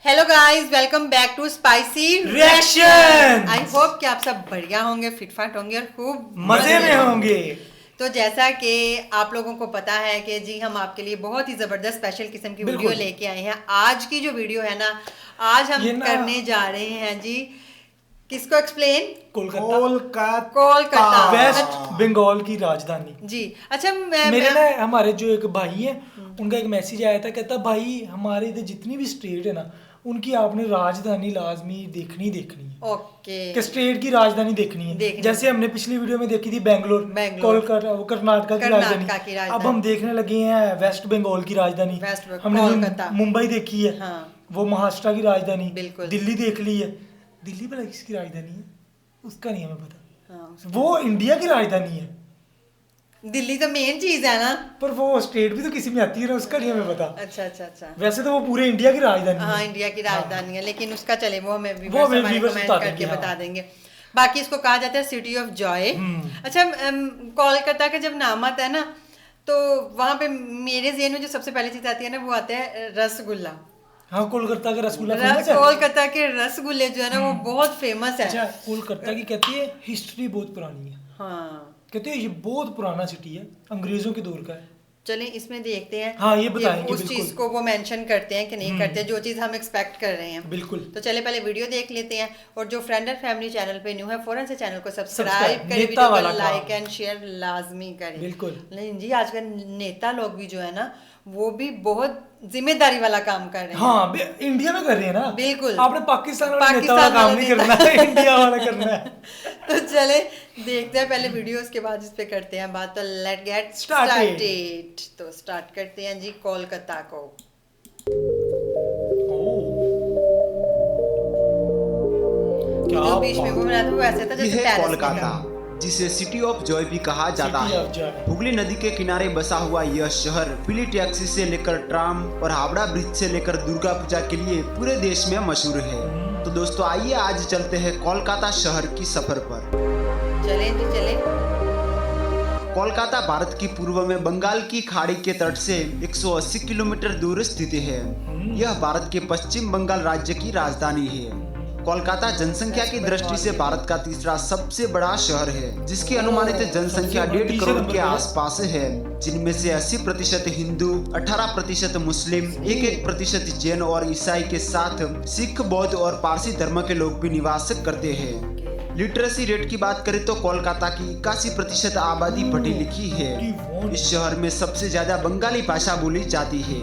Hello guys, welcome back to spicy reaction. I hope कि आप सब बढ़िया होंगे, फिटफाट होंगे और खूब मजे में होंगे। तो जैसा कि आप लोगों को पता है कि जी हम आपके लिए बहुत ही ज़बरदस्त स्पेशल किस्म की वीडियो लेके आए हैं। आज की जो वीडियो है ना, आज हम करने जा रहे हैं जी, किसको एक्सप्लेन? कोलकाता वेस्ट बंगाल की राजधानी जी। अच्छा, मेरे ना हमारे जो एक भाई है उनका एक मैसेज आया था, कहता भाई हमारे इधर जितनी भी स्टेट है ना उनकी आपने राजधानी लाजमी देखनी है। ओके, कि स्टेट की राजधानी देखनी है। जैसे हमने पिछली वीडियो में देखी थी बेंगलोर, कोलकाता, वो कर्नाटका की राजधानी। अब हम देखने लगे हैं वेस्ट बंगाल की राजधानी। हमने मुंबई देखी है, हाँ। वो महाराष्ट्र की राजधानी। बिल्कुल। दिल्ली देख ली है। दिल्ली भला किसकी राजधानी है उसका नहीं हमें पता। हाँ, वो इंडिया की राजधानी है। दिल्ली तो मेन चीज है ना, पर वो स्टेट भी तो किसी में आती है ना, उसका नहीं हमें पता। अच्छा अच्छा अच्छा। वैसे तो वो पूरे इंडिया की राजधानी हाँ, है। इंडिया की राजधानी है, लेकिन उसका चले वो हमें वो हमें हमारे viewers कमेंट बता करके देंगे, बता हाँ। देंगे। बाकी इसको कहा जाता है सिटी ऑफ जॉय। अच्छा, कोलकाता का जब नाम आता है ना, तो वहाँ पे मेरे ज़हन में जो सबसे पहली चीज आती है ना, वो आता है रसगुल्ला। हाँ, कोलकाता का रसगुल्ला फेमस है। कोलकाता के रसगुल्ले जो है ना, वो बहुत फेमस है। अच्छा, कोलकाता की कहती है हिस्ट्री बहुत पुरानी है। हाँ, कहते हैं ये बहुत पुराना सिटी है, अंग्रेजों के दौर का है। चलें इसमें देखते हैं। हाँ, ये बताएंगे उस चीज को वो मेंशन करते हैं कि नहीं करते, जो चीज हम एक्सपेक्ट कर रहे हैं। बिल्कुल। तो चले पहले वीडियो देख लेते हैं, और जो फ्रेंड एंड फैमिली चैनल पे न्यू है फौरन से चैनल को सब्सक्राइब करें, नेता वीडियो वाला को काम। लाइक एंड शेयर लाजमी करें। बिल्कुल। लेकिन जी आजकल नेता लोग भी जो है ना, वो भी बहुत जिम्मेदारी वाला काम कर रहे हैं। हाँ, इंडिया में कर रहे हैं ना। बिल्कुल। आपने पाकिस्तान वाले नेता वाला काम नहीं करना है, इंडिया वाला करना है। तो चले देखते हैं पहले वीडियो, उसके बाद इस पे करते हैं बात। तो लेट गेट स्टार्टेड। तो स्टार्ट करते हैं जी कोलकाता को। जो बीच में वो बना था वो ऐसे था जैसे यह है पैलेस कोलकाता, जिसे सिटी ऑफ जॉय भी कहा जाता है। हुगली नदी के किनारे बसा हुआ यह शहर पीली टैक्सी से लेकर ट्राम और हावड़ा ब्रिज से लेकर दुर्गा पूजा के लिए पूरे देश में मशहूर है। तो दोस्तों आइए आज चलते हैं कोलकाता शहर की सफर पर। चलें जी चलें। कोलकाता भारत की पूर्व में बंगाल की खाड़ी के तट से 180 किलोमीटर दूर स्थित है। यह भारत के पश्चिम बंगाल राज्य की राजधानी है। कोलकाता जनसंख्या की दृष्टि से भारत का तीसरा सबसे बड़ा शहर है, जिसकी अनुमानित जनसंख्या 1.5 करोड़ के आसपास है, जिनमें से 80% हिंदू, 18% मुस्लिम, 1% जैन और ईसाई के साथ सिख, बौद्ध और पारसी धर्म के लोग भी निवास करते हैं। लिटरेसी रेट की बात करें तो कोलकाता की 81% आबादी पढ़ी लिखी है। इस शहर में सबसे ज्यादा बंगाली भाषा बोली जाती है।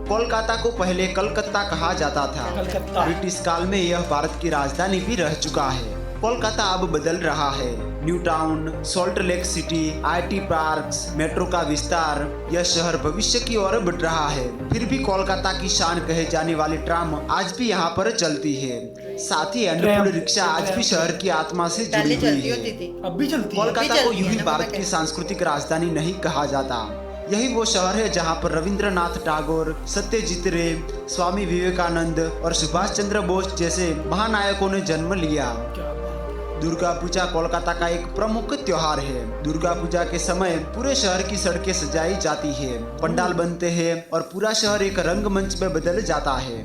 कोलकाता को पहले कलकत्ता कहा जाता था। ब्रिटिश काल में यह भारत की राजधानी भी रह चुका है। कोलकाता अब बदल रहा है। New town, salt lake city, IT parks, metro का विस्तार, यह शहर भविष्य की ओर बढ़ रहा है। फिर भी कोलकाता की शान कहे जाने वाली ट्राम आज भी यहाँ पर चलती है। साथ ही हैंडपुल रिक्शा आज भी शहर की आत्मा से जुड़ी हुई है। अब भी चलती है। कोलकाता को यूं ही भारत की सांस्कृतिक राजधानी नहीं कहा जाता। यही वो शहर है जहां पर रविंद्रनाथ टैगोर, सत्यजीत रे, स्वामी विवेकानंद और सुभाष चंद्र बोस जैसे महानायकों ने जन्म लिया। दुर्गा पूजा कोलकाता का एक प्रमुख त्योहार है। दुर्गा पूजा के समय पूरे शहर की सड़कें सजाई जाती है, पंडाल बनते हैं और पूरा शहर एक रंगमंच में बदल जाता है।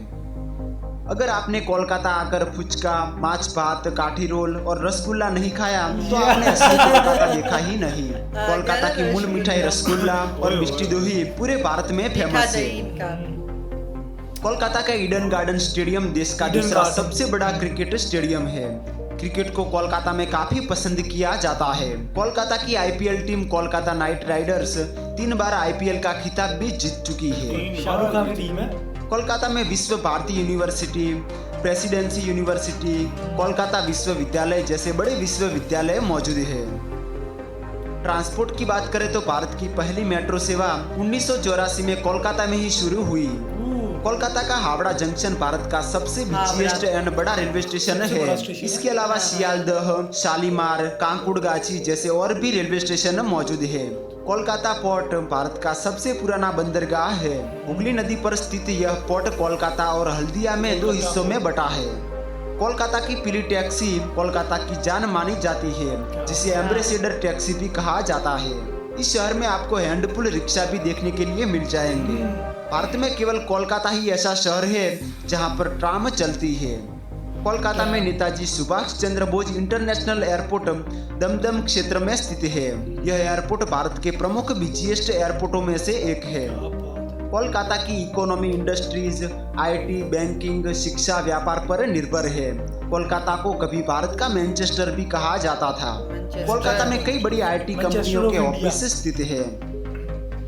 अगर आपने कोलकाता आकर फुचका, माछ भात, काठी रोल और रसगुल्ला नहीं खाया तो आपने असली कोलकाता देखा ही नहीं। कोलकाता की मूल मिठाई रसगुल्ला और मिष्टी दोही पूरे भारत में फेमस है। कोलकाता का ईडन गार्डन स्टेडियम देश का दूसरा सबसे बड़ा क्रिकेट स्टेडियम है। क्रिकेट को कोलकाता में काफी पसंद किया जाता है। कोलकाता की IPL team Kolkata night Riders 3 बार आईपीएल का खिताब भी जीत चुकी है। शाहरुख खान की टीम है। कोलकाता में Visva Bharati university, presidency university, Kolkata विश्वविद्यालय जैसे बड़े विश्वविद्यालय मौजूद है। ट्रांसपोर्ट की बात करें तो भारत की पहली मेट्रो सेवा 1984 में कोलकाता में ही शुरू हुई। कोलकाता का हावड़ा जंक्शन भारत का सबसे बिजिएस्ट एंड बड़ा रेलवे स्टेशन है। इसके अलावा सियालदह, शालीमार, कांकुड़गाछी जैसे और भी रेलवे स्टेशन मौजूद है। कोलकाता पोर्ट भारत का सबसे पुराना बंदरगाह है। हुगली नदी पर स्थित यह पोर्ट कोलकाता और हल्दिया में 2 हिस्सों में बटा है। कोलकाता की पीली टैक्सी कोलकाता की जान मानी जाती है, जिसे एम्बेसडर टैक्सी भी कहा जाता है। इस शहर में आपको हैंडपुल रिक्शा भी देखने के लिए मिल जाएंगे। भारत में केवल कोलकाता ही ऐसा शहर है जहां पर ट्राम चलती है। कोलकाता में नेताजी सुभाष चंद्र बोस इंटरनेशनल एयरपोर्ट दमदम क्षेत्र में स्थित है। यह एयरपोर्ट भारत के प्रमुख बिजिएस्ट एयरपोर्टों में से एक है। कोलकाता की इकोनॉमी इंडस्ट्रीज, आईटी, बैंकिंग, शिक्षा, व्यापार पर निर्भर है। कोलकाता को कभी भारत का मैनचेस्टर भी कहा जाता था। कोलकाता में कई बड़ी आईटी कंपनियों के ऑफिस स्थित है।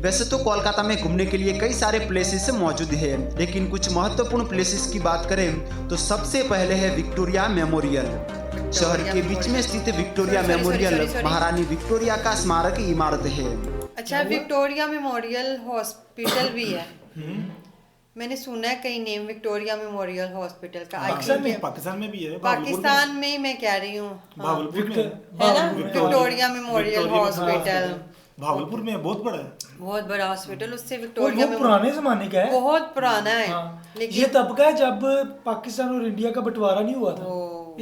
वैसे तो कोलकाता में घूमने के लिए कई सारे प्लेसेस मौजूद हैं, लेकिन कुछ महत्वपूर्ण प्लेसेस की बात करें तो सबसे पहले है विक्टोरिया मेमोरियल। शहर के बीच में स्थित विक्टोरिया मेमोरियल महारानी विक्टोरिया का स्मारक इमारत है। अच्छा, विक्टोरिया मेमोरियल हॉस्पिटल भी है। मैंने सुना है कई नेम विक्टोरिया मेमोरियल हॉस्पिटल का। पाकिस्तान में भी है। पाकिस्तान में मैं कह रही हूँ है ना, विक्टोरिया मेमोरियल हॉस्पिटल भागलपुर में बहुत बड़ा है, बहुत बड़ा हॉस्पिटल। उससे विक्टोरिया में पुराने जमाने का है, बहुत पुराना है। लेकिन ये तब का है जब पाकिस्तान और इंडिया का बंटवारा नहीं हुआ था,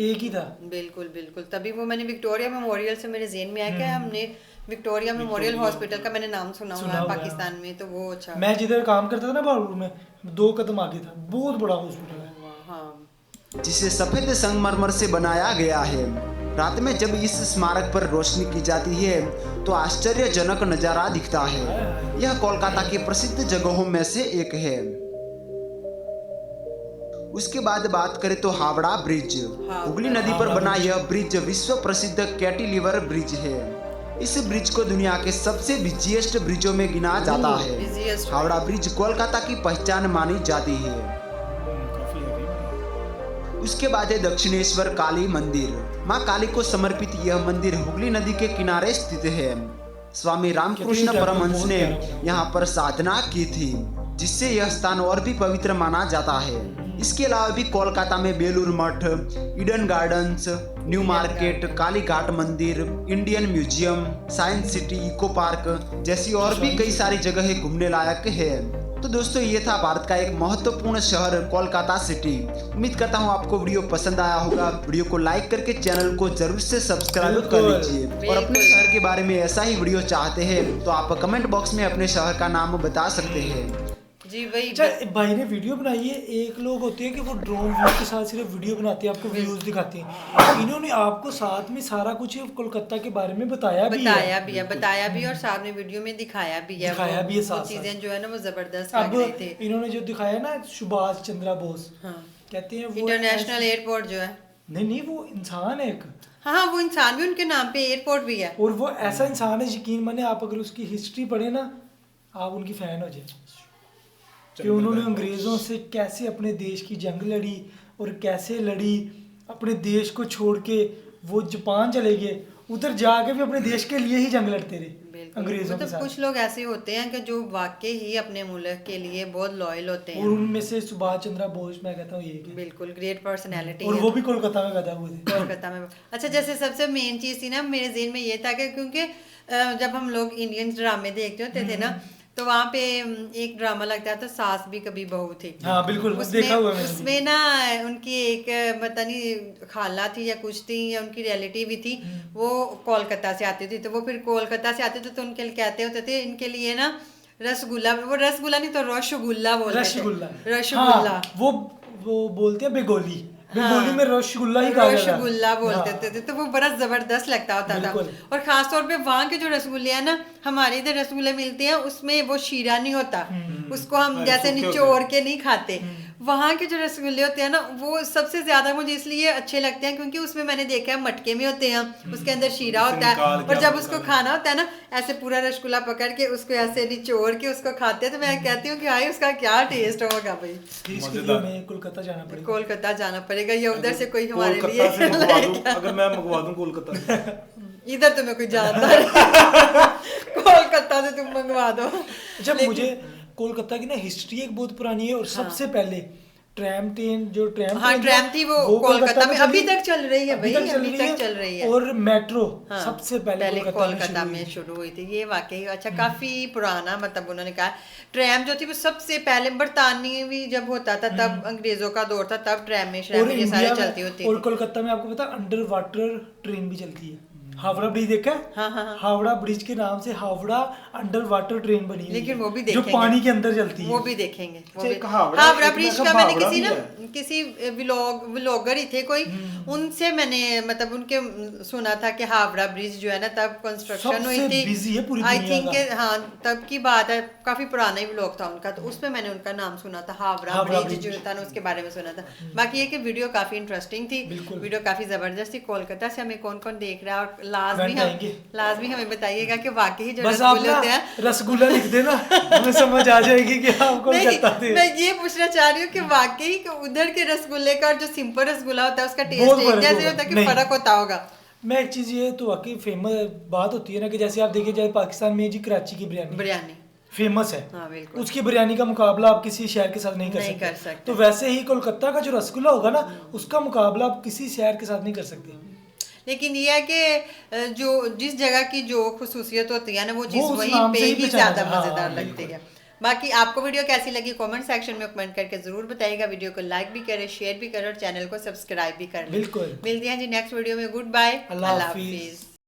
एक ही था। बिल्कुल बिल्कुल, तभी वो मैंने विक्टोरिया मेमोरियल से मेरे ज़हन में आया कि हमने विक्टोरिया मेमोरियल हॉस्पिटल का मैंने नाम सुना हुआ है पाकिस्तान में, तो वो अच्छा। मैं जिधर काम करता था ना भागलपुर में, 2 कदम आगे था, बहुत बड़ा हॉस्पिटल है जिसे सफेद संगमरमर से बनाया गया है। रात में जब इस स्मारक पर रोशनी की जाती है तो आश्चर्यजनक नजारा दिखता है। यह कोलकाता की प्रसिद्ध जगहों में से एक है। उसके बाद बात करें तो हावड़ा ब्रिज। हुगली नदी पर बना यह ब्रिज विश्व प्रसिद्ध कैंटिलीवर ब्रिज है। इस ब्रिज को दुनिया के सबसे बिजिएस्ट ब्रिजों में गिना जाता है। हावड़ा ब्रिज कोलकाता की पहचान मानी जाती है। उसके बाद है दक्षिणेश्वर काली मंदिर। मां काली को समर्पित यह मंदिर हुगली नदी के किनारे स्थित है। स्वामी रामकृष्ण परमहंस ने यहाँ पर साधना की थी, जिससे यह स्थान और भी पवित्र माना जाता है। इसके अलावा भी कोलकाता में Belur Math, Eden Gardens, New Market, Kalighat मंदिर, Indian Museum, Science City, Eco Park जैसी और भी कई सारी जगहें घूमने लायक है। तो दोस्तों, ये था भारत का एक महत्वपूर्ण शहर कोलकाता सिटी। उम्मीद करता हूँ आपको वीडियो पसंद आया होगा। वीडियो को लाइक करके चैनल को जरूर से सब्सक्राइब कर लीजिए। और अपने शहर के बारे में ऐसा ही वीडियो चाहते हैं तो आप कमेंट बॉक्स में अपने शहर का नाम बता सकते हैं। जी भाई, भाई ने वीडियो बनाई है। एक लोग होते हैं कि वो ड्रोन व्यू के साथ सिर्फ वीडियो बनाते हैं, आपको व्यूज दिखाते हैं। इन्होंने आपको साथ में सारा कुछ कोलकाता के बारे में बताया भी और साथ में वीडियो में दिखाया भी है। चीजें जो है ना वो जबरदस्त लग रही थी। इन्होंने जो दिखाया ना सुभाष चंद्र बोस, कहते हैं इंटरनेशनल एयरपोर्ट जो है, नहीं वो इंसान है एक। हाँ, वो इंसान भी, उनके नाम पे एयरपोर्ट भी है। और वो ऐसा इंसान है, यकीन माने आप अगर उसकी हिस्ट्री पढ़े ना, आप उनकी फैन हो जाए कि उन्होंने अंग्रेज़ों से कैसे अपने देश की जंग लड़ी और कैसे लड़ी। अपने देश को छोड़ के वो जापान चले गए, उधर जाके भी अपने देश के लिए ही जंग लड़ते रहे अंग्रेज़ों के साथ। कुछ लोग ऐसे होते हैं कि जो वाकई ही अपने मुल्क के लिए बहुत लॉयल होते हैं। और उनमें से सुभाष चंद्र बोस, मैं कहता हूँ ये बिल्कुल ग्रेट पर्सनैलिटी। और वो भी कोलकाता में पैदा हुए थे। कोलकाता में। अच्छा, जैसे सबसे मेन चीज़ थी ना मेरे ज़हन में ये था कि क्योंकि जब हम लोग इंडियन ड्रामे देखते होते थे ना, तो वहाँ पे एक ड्रामा लगता था सास भी कभी बहू थी। हाँ बिल्कुल, देखा हुआ है। उसमें ना उनकी एक पता नहीं खाला थी या कुछ थी या उनकी रिलेटिव भी थी, वो कोलकाता से आती थी। तो वो फिर कोलकाता से आते थे तो उनके लिए कहते होते थे इनके लिए ना रसगुल्ला, वो रसगुल्ला नहीं तो रसगुल्ला बोलते थे। रसगुल्ला वो बोलते हैं बेगोली। बेगोली में रसगुल्ला ही कहा जाता है। रसगुल्ला बोलते थे। तो वो बड़ा जबरदस्त लगता होता था। और खास तौर पे वहाँ के जो रसगुल्ले हैं ना, हमारे इधर रसगुल्ले मिलते हैं उसमें वो शीरा नहीं होता, उसको हम जैसे निचोड़ के नहीं खाते। वहाँ के जो रसगुल्ले होते हैं ना, वो सबसे ज्यादा मुझे इसलिए अच्छे लगते हैं क्योंकि उसमें मैंने देखा है मटके में होते हैं, उसके अंदर शीरा होता है। और जब उसको खाना होता है ना, ऐसे पूरा रसगुल्ला पकड़ के उसको ऐसे निचोड़ के उसको खाते हैं, तो मैं कहती हूँ कि भाई उसका क्या टेस्ट होगा। भाई कोलकाता जाना पड़ेगा या उधर से कोई हमारे लिए अगर मैं मंगवा दूं कोलकाता इधर तुम्हें कोई जानता है कोलकाता से तुम मंगवा दो। जब मुझे कोलकाता की ना हिस्ट्री एक बहुत पुरानी है। और सबसे पहले ट्रैम थी वो कोलकाता में अभी तक चल रही है भाई, अभी तक चल रही है। और मेट्रो सबसे पहले कोलकाता में शुरू हुई थी। ये वाकई अच्छा काफी पुराना, मतलब उन्होंने कहा ट्रैम जो थी वो सबसे पहले बरतानवी जब होता था तब अंग्रेजों का दौर था, तब ट्रैम ये सारी चलती होती थी। और कोलकाता में आपको पता अंडर वाटर ट्रेन भी चलती है, हावड़ा ब्रिज देखा है? हाँ। हावड़ा ब्रिज के नाम से हावड़ा अंडर वाटर ट्रेन बनी है, लेकिन वो भी जो देखेंगे, पानी के अंदर चलती है, वो भी देखेंगे। हावड़ा ब्रिज का मैंने किसी व्लॉगर ही थे कोई, उनसे मैंने मतलब उनके सुना था कि हावड़ा ब्रिज जो है ना तब कंस्ट्रक्शन हुई थी, आई थिंक हाँ तब की बात है, काफी पुराना ही व्लॉग था उनका, तो उसमें मैंने उनका नाम सुना था, हावड़ा ब्रिज जो था ना उसके बारे में सुना था। बाकी ये कि वीडियो काफी इंटरेस्टिंग थी, वीडियो काफी जबरदस्त थी। कोलकाता से हमें कौन कौन देख रहा है और लाजमी हमें बताइएगा कि वाकई जो रसगुल्ले होते हैं, रसगुल्ला लिख देना, हमें समझ आ जाएगी कि आप कोलकाता से। मैं ये पूछना चाह रही हूँ कि वाकई उधर के रसगुल्ले का और जो सिंपल रसगुल्ला होता है उसका टेस्ट एक जैसे होता है कि फर्क होता होगा? मैं एक चीज ये तो वाकई फेमस बात होती है ना कि जैसे आप देखिए, जैसे पाकिस्तान में जी कराची की बिरयानी फेमस है, हाँ, उसकी बिरयानी का मुकाबला आप किसी शहर के साथ नहीं कर सकते। तो वैसे ही कोलकाता का जो रसगुल्ला होगा ना, उसका मुकाबला आप किसी शहर के साथ नहीं कर सकते। लेकिन ये है कि जो जिस जगह की जो खुसूसियत होती है ना, वो चीज़ वहीं पे ही ज्यादा मजेदार लगती है। बाकी आपको वीडियो कैसी लगी कमेंट सेक्शन में कमेंट करके जरूर बताइएगा। वीडियो को लाइक भी करें, शेयर भी करें और चैनल को सब्सक्राइब भी कर लें। बिल्कुल, मिलते हैं जी नेक्स्ट वीडियो में। गुड बाय, अल्लाह हाफिज।